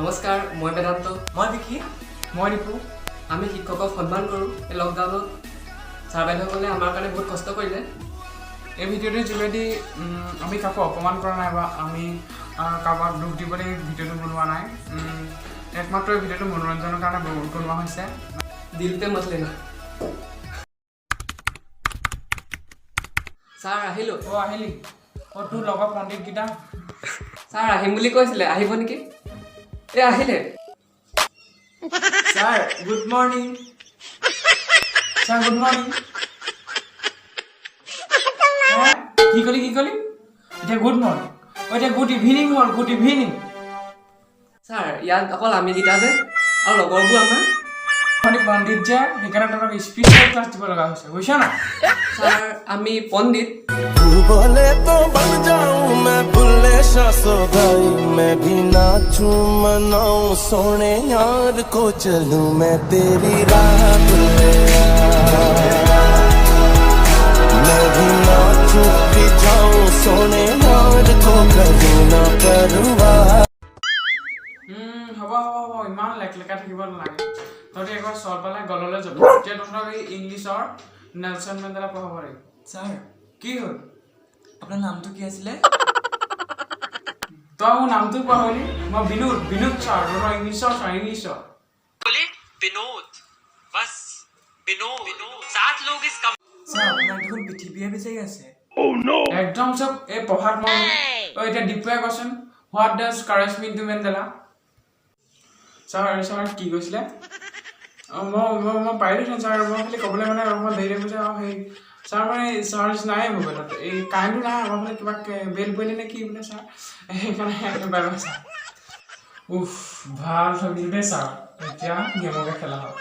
নমস্কাৰ মই বেদান্ত মই বিকি মই ৰিপু আমি শিক্ষকক সন্মান কৰোঁ এই লকডাউনত ছাৰ বাইদেউসকলে আমাৰ কাৰণে বহুত কষ্ট কৰিলে এই ভিডিঅ'টোৰ যোগেদি আমি কাকো অপমান কৰা নাই বা আমি কাৰোবাক দুখ দিবলৈ ভিডিঅ'টো বনোৱা নাই একমাত্ৰ এই ভিডিঅ'টো মনোৰঞ্জনৰ কাৰণে বনোৱা হৈছে দিল পে মত লেনা ছাৰ আহিলোঁ আহিলি তোৰ লগৰ পণ্ডিতকেইটা ছাৰ আহিম বুলি কৈছিলে আহিব নেকি এই আহিলে sir good morning sir good morning কি কলি এতিয়া গুড মৰ্ণিং এতিয়া গুড ইভিনিং হ'ল গুড ইভিনিং ছাৰ ইয়াত অকল আমিকেইটা যে আৰু লগৰবোৰ আমাৰ পণ্ডিত যে সেইকাৰণে তহঁতক স্পেচিয়েল ক্লাছ দিব লগা হৈছে বুজিছ না ছাৰ আমি পণ্ডিত बोले तो बन जाऊं मैं बुल्ले शाह सोदाई मैं भी नाचूं मनाऊं सोने यार को चलूं मैं तेरी राह बुल्ले मैं भी नाचूं भी जाऊं सोने यार को करूं ना परवाह হ'ব ইমান লেকলেকা থাকিব নালাগে তহঁতি একবাৰ চল পেলাই গললৈ যাব এতিয়া তহঁতক এই ইংলিছৰ নেলছন মেণ্ডেলা পঢ়াব লাগিব স্যাৰ কি হ'ল আপনাৰ নামটো কি আছিলে তই মোৰ নামটো পাহৰিলি মই বিনোদ ছাৰ মই ইংলিছৰ बोले विनोद बस विनोद 7 लोग इस স্যাৰ আপনাৰ দেখুন পৃথিবীয়ে বিচাৰি আছে একদম চব এই পঢ়াত মন এতিয়া দীপুৱে কৈছোন what does courage mean to Mandela sir কি কৈছিলে মই পাৰিলোঁ ছাৰ মই খালি ক'বলৈ মানে অকণমান দেৰি কৈছে সেই ছাৰ মানে চাৰ্জ নাই মোবাইলত এই কাৰেণ্টটো নাই আমাৰ মানে কিবা বেল পৰিলে নে কি বোলে ছাৰ সেইকাৰণে বাই বাই ছাৰ উফ ভাল ভাবিলোঁ দেই ছাৰ এতিয়া গেমকে খেলা হয়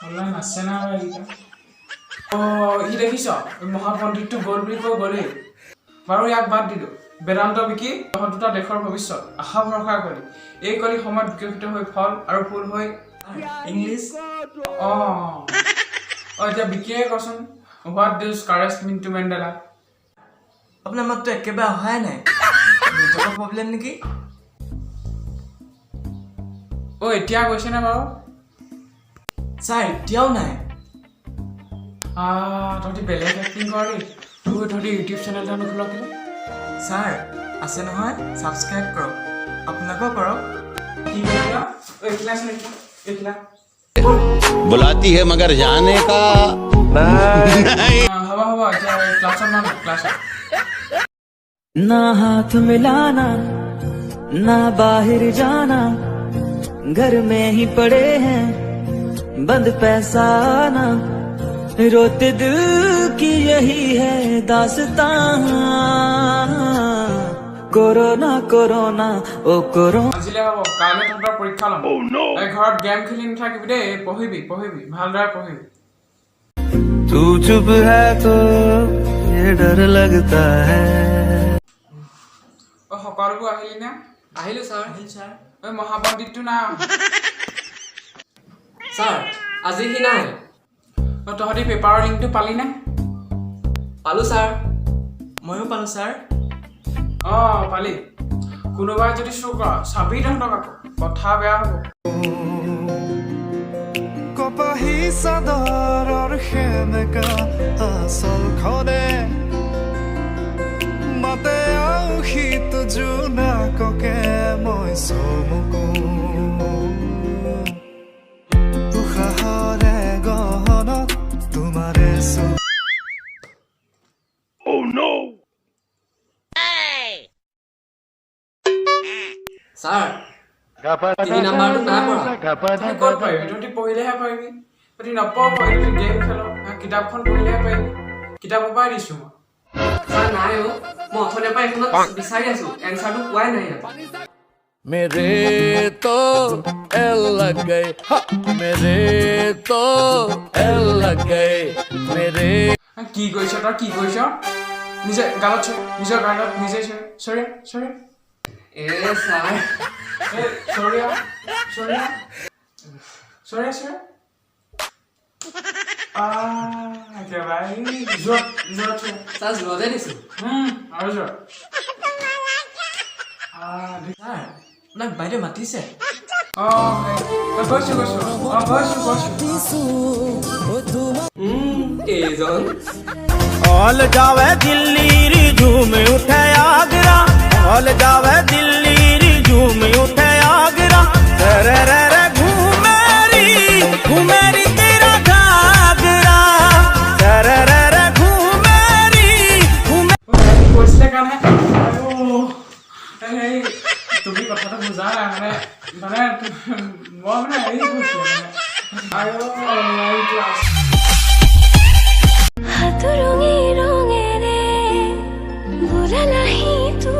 অনলাইন আছে না এইকেইটা ই দেখিছ মহাপণ্ডিতটো গ'ল বুলি কৈ গ'লেই বাৰু ইয়াক বাদ দিলোঁ বেদান্ত বিকি তহঁত দুটা দেশৰ ভৱিষ্যত আশা ভৰসা কৰি এই কলি সময়ত বিকশিত হৈ ফল আৰু ফুল হৈ ইংলিছ এতিয়া বিকিয়ে কচোন what does courage mean to Mandela আপোনাৰ মাতটো একেবাৰে অহাই নাই নেটৱৰ্কৰ প্ৰব্লেম নেকি এতিয়া গৈছেনে বাৰু স্যাৰ এতিয়াও নাই তহঁতি বেলেগ এক্টিং কৰ দেই তহঁতি ইউটিউব চেনেল এটা নোখোল কেলে স্যাৰ আছে নহয় সাবস্ক্ৰাইব কৰক আপোনালোকেও কৰক কি কৰিবা এইখিলা আছে নেকি এইখিলা बुलाती है मगर जाने का হ'ব এতিয়া ক্লাছত মানে ক্লাছত ना हाथ मिलाना ना बाहर जाना घर में ही पड़े हैं बंद पैसा आना रोते दिल की यही है दास्तां कोरोना कोरोना ओ कोरोना আজিলে হ'ব কাইলৈ তহঁতৰ পৰীক্ষা ল'ম ঘৰত গেম খেলি নাথাকিবি দেই পঢ়িবি ভালদৰে পঢ়িবি तू चुप है तो ये डर लगता है সকলোবোৰ আহিলি নে আহিলোঁ ছাৰ স্যাৰ মহাপণ্ডিতটো না ছাৰ আজি সি নাই তহঁতি পেপাৰৰ লিংকটো পালি নে পালোঁ ছাৰ ময়ো পালো স্যাৰ পালি কোনোবাই যদি চুৰ কৰ চাবি তহঁতক আকৌ কথা বেয়া হ'ব কপাহী চাদৰৰ সেমেকা আচল খনে মাতে শীত জোনাককে মই চমুকো উশাহৰে গহনত তোমাৰে ছাৰ 3 নাম্বাৰটো নাই পৰা তই ক'ত পাৰিবি তহঁতি পঢ়িলেহে পাৰিবি তহঁতি নপঢ় তহঁতি গেম খেল কিতাপখন পঢ়িলেহে পাৰিবি কিতাপৰ পৰাই দিছোঁ মই ছাৰ নাই মই অথনিৰ পৰা এইখনত বিচাৰি আছোঁ এনচাৰটো পোৱাই নাই ইয়াত मेरे तो एल लग गए मेरे तो एल लग गए मेरे কি কৰিছ তই কি কৰিছ নিজে গালত নিজৰ গালত নিজে চৰি ছাৰ একেবাৰে যোৱা ছাৰ যোৱাতে দিছোঁ আৰু যোৱা স্যার আপনার বাইরে মাতিছে গৈছো এইজন हॉल जावे दिल्ली री झूम उठे आगरा हॉल जावे दिल्ली री झूम उठे आगरा रे रे रे घूमेरी तेरा घाघरा रे रे रे घूमेरी কৈছিলে কাৰণে তুমি কথাটো বুজা নাই মানে মই মানে হেৰি কৈছিলো হাত ৰঙে ৰঙে ৰে বুড়া নাহি তু